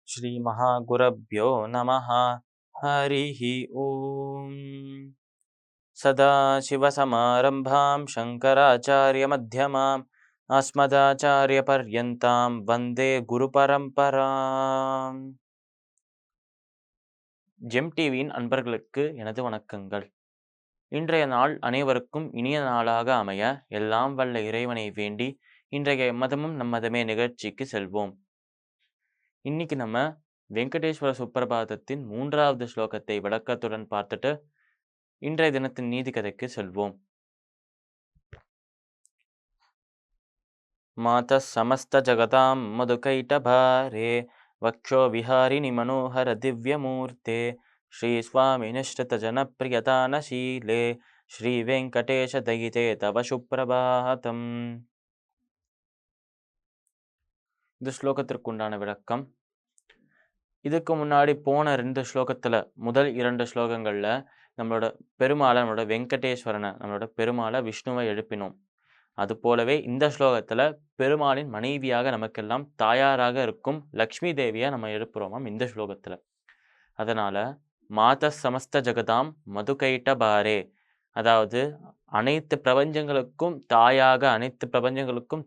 श्री महागुरभ्यो नमः। हरिः ओम। सदाशिवसमारम्भां शङ्कराचार्यमध्यमाम् अस्मदाचार्यपर्यन्तां वन्दे குருபரம்பராம். ஜெம் டிவியின் அன்பர்களுக்கு எனது வணக்கங்கள். இன்றைய நாள் அனைவருக்கும் இனிய நாளாக அமைய எல்லாம் வல்ல இறைவனை வேண்டி இன்றைய மதமும் நம்மதமே நிகழ்ச்சிக்கு செல்வோம். இன்னைக்கு நம்ம வெங்கடேஸ்வர சுப்பிரபாதத்தின் 3வது ஸ்லோகத்தை விளக்கத்துடன் பார்த்துட்டு இன்றைய தினத்தின் நீதி கதைக்கு செல்வோம். மாத சமஸ்த ஜகதாம் மதுகைட்டபாரே வக்ஷோ விஹாரிணி மனோஹர திவ்யமூர்த்தே ஸ்ரீ சுவாமி நிஷ்டித ஜனப்பிரியதானசீலே ஸ்ரீ வெங்கடேஷ தயிதே தவ சுப்பிரபாதம். இந்த ஸ்லோகத்திற்குண்டான விளக்கம். இதுக்கு முன்னாடி போன 2 ஸ்லோகத்தில் முதல் 2 ஸ்லோகங்களில் நம்மளோட பெருமாளை, நம்மளோட வெங்கடேஸ்வரனை, நம்மளோட பெருமாளை விஷ்ணுவை எழுப்பினோம். அது போலவே இந்த ஸ்லோகத்தில் பெருமாளின் மனைவியாக நமக்கெல்லாம் தாயாராக இருக்கும் லக்ஷ்மி தேவியை நம்ம எழுப்புறோமாம் இந்த ஸ்லோகத்தில். அதனால் மாத சமஸ்த ஜகதாம் மதுகைட்ட பாரே, அதாவது அனைத்து பிரபஞ்சங்களுக்கும்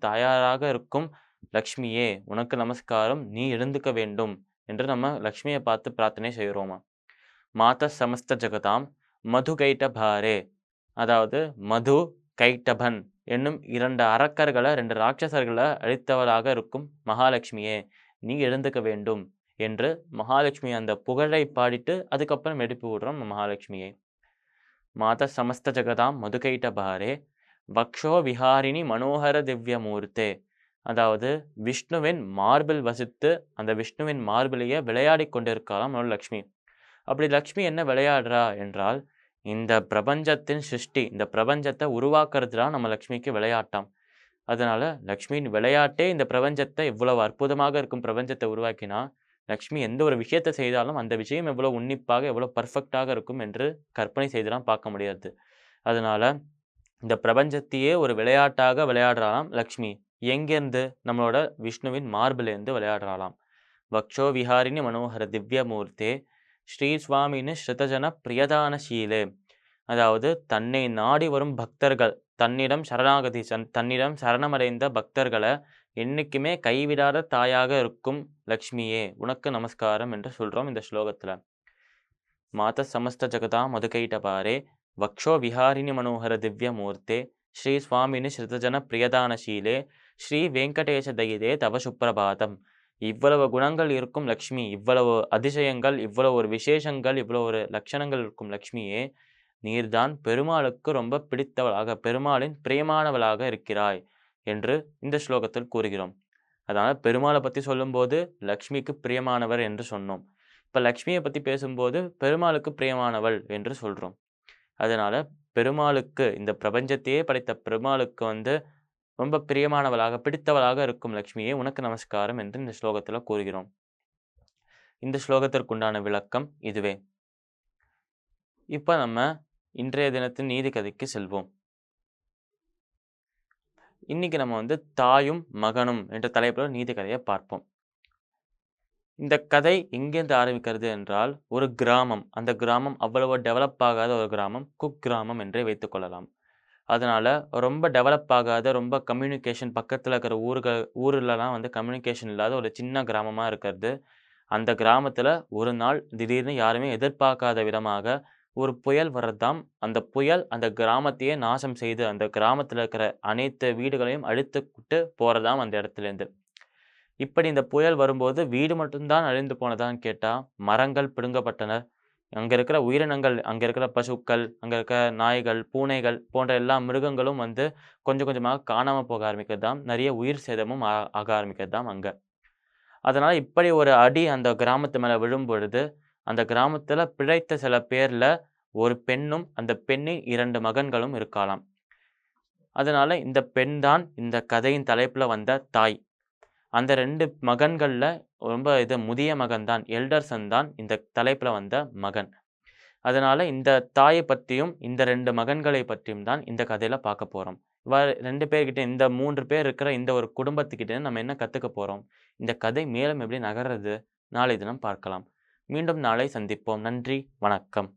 தாயாராக இருக்கும் லக்ஷ்மியே உனக்கு நமஸ்காரம், நீ எழுந்துக்க வேண்டும் என்று நம்ம லக்ஷ்மியை பார்த்து பிரார்த்தனை செய்கிறோமா. மாத சமஸ்த ஜகதாம் மதுகைட்ட பாரே, அதாவது மது கைட்டபன் என்னும் 2 அரக்கர்களை 2 ராட்சசர்களை அழித்தவளாக இருக்கும் மகாலட்சுமியே நீ எழுந்துக்க வேண்டும் என்று மகாலட்சுமி அந்த புகழை பாடிட்டு அதுக்கப்புறம் எழுப்பி விடுறோம் மகாலட்சுமியை. மாத சமஸ்த ஜகதாம் மதுகைட்ட பாரே வக்ஷோ விஹாரிணி மனோகர திவ்யமூர்த்தே, அதாவது விஷ்ணுவின் மார்பில் வசித்து அந்த விஷ்ணுவின் மார்பிலேயே விளையாடி கொண்டிருக்கலாம் லக்ஷ்மி. அப்படி லக்ஷ்மி என்ன விளையாடுறா என்றால், இந்த பிரபஞ்சத்தின் சிருஷ்டி, இந்த பிரபஞ்சத்தை உருவாக்குறதுலாம் நம்ம லக்ஷ்மிக்கு விளையாட்டாம். அதனால லக்ஷ்மியின் விளையாட்டே இந்த பிரபஞ்சத்தை இவ்வளவு அற்புதமாக இருக்கும் பிரபஞ்சத்தை உருவாக்கினா, லக்ஷ்மி எந்த ஒரு விஷயத்தை செய்தாலும் அந்த விஷயம் எவ்வளோ உன்னிப்பாக எவ்வளோ பர்ஃபெக்டாக இருக்கும் என்று கற்பனை செய்தெல்லாம் பார்க்க முடியாது. அதனால இந்த பிரபஞ்சத்தையே ஒரு விளையாட்டாக விளையாடுறாலாம் லக்ஷ்மி. எங்கேருந்து? நம்மளோட விஷ்ணுவின் மார்பிலேருந்து விளையாடுறாளாம். வக்ஷோ விஹாரிணி மனோகர திவ்யமூர்த்தே ஸ்ரீ சுவாமின்னு ஸ்ருதஜன பிரியதானசீலே, அதாவது தன்னை நாடி வரும் பக்தர்கள், தன்னிடம் சரணமடைந்த பக்தர்களை என்னைக்குமே கைவிடாத தாயாக இருக்கும் லக்ஷ்மியே உனக்கு நமஸ்காரம் என்று சொல்கிறோம் இந்த ஸ்லோகத்தில். மாத சமஸ்த ஜகதா மதுகைட்டபாரே வக்ஷோ விஹாரிணி மனோகர திவ்யமூர்த்தே ஸ்ரீ சுவாமின்னு ஸ்ருதஜன பிரியதானசீலே ஸ்ரீ வெங்கடேஷ தயிதே தவ சுப்பிரபாதம். இவ்வளவு குணங்கள் இருக்கும் லக்ஷ்மி, இவ்வளவு அதிசயங்கள், இவ்வளவு ஒரு விசேஷங்கள், இவ்வளவு ஒரு லட்சணங்கள் இருக்கும் லக்ஷ்மியே, நீர்தான் பெருமாளுக்கு ரொம்ப பிடித்தவளாக, பெருமாளின் பிரியமானவளாக இருக்கிறாய் என்று இந்த ஸ்லோகத்தில் கூறுகிறோம். அதனால் பெருமாளை பற்றி சொல்லும்போது லக்ஷ்மிக்கு பிரியமானவர் என்று சொன்னோம். இப்போ லக்ஷ்மியை பற்றி பேசும்போது பெருமாளுக்கு பிரியமானவள் என்று சொல்கிறோம். அதனால் பெருமாளுக்கு, இந்த பிரபஞ்சத்தையே படைத்த பெருமாளுக்கு ரொம்ப பிரியமானவளாக பிடித்தவளாக இருக்கும் லக்ஷ்மியே உனக்கு நமஸ்காரம் என்று இந்த ஸ்லோகத்தில் கூறுகிறோம். இந்த ஸ்லோகத்திற்குண்டான விளக்கம் இதுவே. இப்போ நம்ம இன்றைய தினத்தின் நீதி கதைக்கு செல்வோம். இன்னைக்கு நம்ம தாயும் மகனும் என்ற தலைப்பில் நீதி கதையை பார்ப்போம். இந்த கதை எங்கேருந்து ஆரம்பிக்கிறது என்றால், ஒரு கிராமம், அந்த கிராமம் அவ்வளவு டெவலப் ஆகாத ஒரு கிராமம், குக்கிராமம் என்றே வைத்துக்கொள்ளலாம். அதனால் ரொம்ப டெவலப் ஆகாத, ரொம்ப கம்யூனிகேஷன் பக்கத்தில் இருக்கிற ஊர்லலாம் கம்யூனிகேஷன் இல்லாத ஒரு சின்ன கிராமமாக இருக்கிறது. அந்த கிராமத்தில் ஒரு நாள் திடீர்னு யாருமே எதிர்பார்க்காத விதமாக ஒரு புயல் வர்றதாம். அந்த புயல் அந்த கிராமத்தையே நாசம் செய்து அந்த கிராமத்தில் இருக்கிற அனைத்து வீடுகளையும் அழித்துக்கிட்டு போகிறதாம் அந்த இடத்துலேருந்து. இப்படி இந்த புயல் வரும்போது வீடு மட்டும்தான் அழிந்து போனதான்னு கேட்டால் மரங்கள் பிடுங்கப்பட்டன. அங்கே இருக்கிற உயிரினங்கள், அங்கே இருக்கிற பசுக்கள், அங்கே இருக்கிற நாய்கள், பூனைகள் போன்ற எல்லா மிருகங்களும் கொஞ்சம் கொஞ்சமாக காணாமல் போக ஆரம்பிக்கிறதாம். நிறைய உயிர் சேதமும் ஆக ஆரம்பிக்கிறதாம் அங்கே. அதனால் இப்படி ஒரு அடி அந்த கிராமத்து மேலே விழும் பொழுது அந்த கிராமத்தில் பிழைத்த சில பேரில் ஒரு பெண்ணும் அந்த பெண்ணின் 2 மகன்களும் இருக்கலாம். அதனால் இந்த பெண் தான் இந்த கதையின் தலைப்பில் வந்த தாய். அந்த 2 மகன்களில் ரொம்ப முதிய மகன் தான், எல்டர் சன் தான் இந்த தலைப்பில் வந்த மகன். அதனால் இந்த தாயை பற்றியும் இந்த 2 மகன்களை பற்றியும் தான் இந்த கதையில் பார்க்க போகிறோம். 2 பேர்கிட்ட இந்த 3 பேர் இருக்கிற இந்த ஒரு குடும்பத்துக்கிட்ட நம்ம என்ன கத்துக்க போறோம்? இந்த கதை மேலும் எப்படி நகர்றது? நாளை தினம் பார்க்கலாம். மீண்டும் நாளை சந்திப்போம். நன்றி, வணக்கம்.